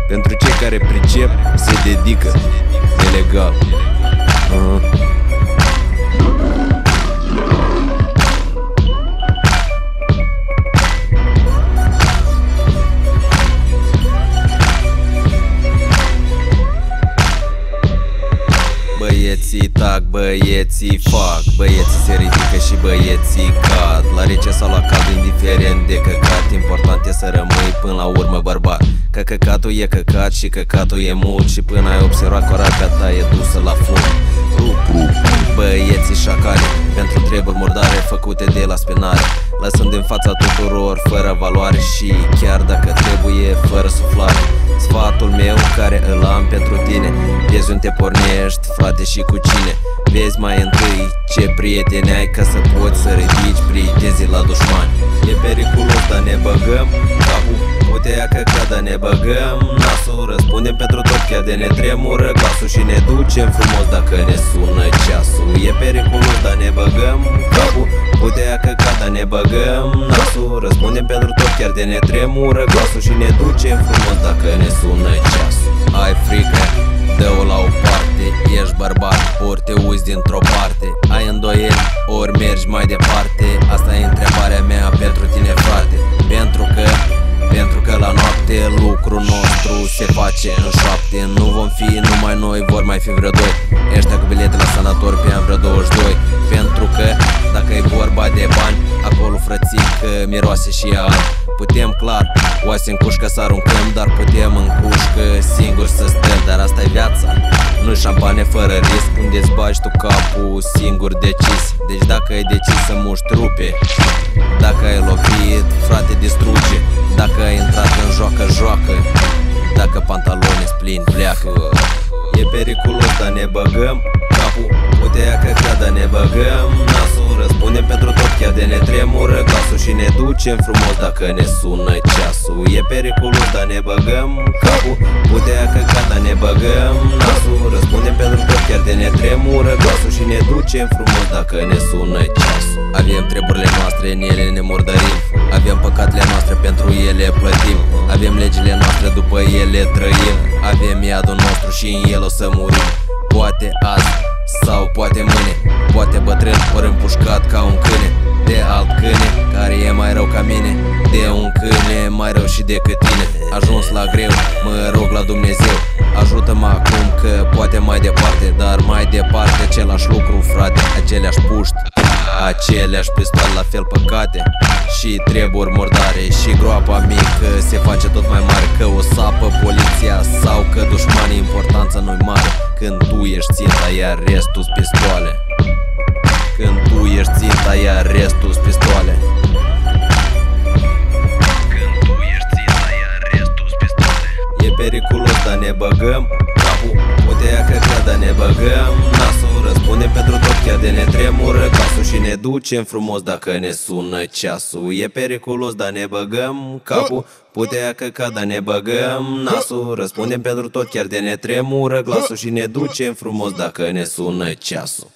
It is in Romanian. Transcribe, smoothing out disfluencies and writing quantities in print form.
Pentru cei care pricep, se dedică. E legal. Băieții tac, băieții fac, băieții se ridică și băieții cad. La rece sau la cald, indiferent de căcat, important e să rămâi până la urmă bărbat. Că căcatul e căcat și căcatul e mult, și până ai observat coraca ta e dusă la fund. Băieții șacale, pentru treburi murdare făcute de la spinare, lăsând în fața tuturor fără valoare și chiar dacă trebuie fără suflare. Sfatul meu care îl am pentru tine: vezi unde pornești, frate, și cu cine. Vezi mai întâi ce prieteni ai, ca să poți să ridici prietenii la dușmani. E periculos, dar ne băgăm capul, putea căca, dar ne băgăm nasul. Răspundem pentru tot, chiar de ne tremură glasul, și ne ducem frumos dacă ne sună ceasul. E periculos, dar ne băgăm capul, putea căca, dar ne băgăm nasul. Răspundem pentru tot, chiar de ne tremură glasul, și ne ducem frumos dacă ne sună ceasul. Ai frică? Dă-o la o parte, ești bărbat, ori te uiți dintr-o parte. Ai îndoieli, ori mergi mai departe? Asta e întrebarea mea pentru tine, frate. Pentru că la noapte lucrul nostru se face în șoapte. Nu vom fi numai noi, vor mai fi vreo doi, ăștia cu bilete la sanator pe an vreo 22. Pentru că dacă e vorba de bani, acolo, frățică, miroase și ea ani. Putem clar oase în cușcă să aruncăm, dar putem în cușcă singuri să stăm. Dar asta e viața, nu șampane fără risc, unde-ți bagi tu capul singur decis. Deci dacă ai decis să muști, rupe. Dacă ai lovit, frate, distruge. Dacă ai intrat în joacă, joacă. Dacă pantaloni-s plini, pleacă. E periculos, dar ne băgăm capul, putea căca, dar ne băgăm nasul. Răspundem pentru tot, chiar de ne tremură glasul, și ne ducem frumos dacă ne sună ceasul. E periculos, dar ne băgăm capul, putea căca, dar ne băgăm nasul. Răspundem pentru tot, chiar de ne tremură glasul, și ne ducem frumos dacă ne sună ceasul. Avem treburile noastre, în ele ne murdărim. Avem păcatele noastre, pentru ele plătim. Avem legile noastre, după ele trăim. Avem iadul nostru și în el o să murim. Poate azi sau poate mâine, poate bătrân ori împușcat ca un câine de alt câine care e mai rău ca mine, de un câine mai rău și decât tine. Ajuns la greu, mă rog la Dumnezeu, ajută-mă acum că poate mai departe, dar mai departe același lucru, frate, aceleași puști, aceleași pistole, la fel păcate și treburi murdare. Și groapa mică se face tot mai mare, că o sapă poliția sau că dușmanii, importanța nu-i mare. Când tu ești ținta, iar restul-s pistoale. Când tu ești ținta, iar restul-s pistoale. Când tu ești ținta, iar restul-s pistoale. E periculos, dar ne băgăm capul, putea căca, dar ne băgăm nasul. Răspundem pentru tot, chiar de ne tremură glasul, și ne ducem frumos dacă ne sună ceasul. E periculos, dar ne băgăm capul, putea căca, dar ne băgăm nasul. Răspundem pentru tot, chiar de ne tremură glasul, și ne ducem frumos dacă ne sună ceasul.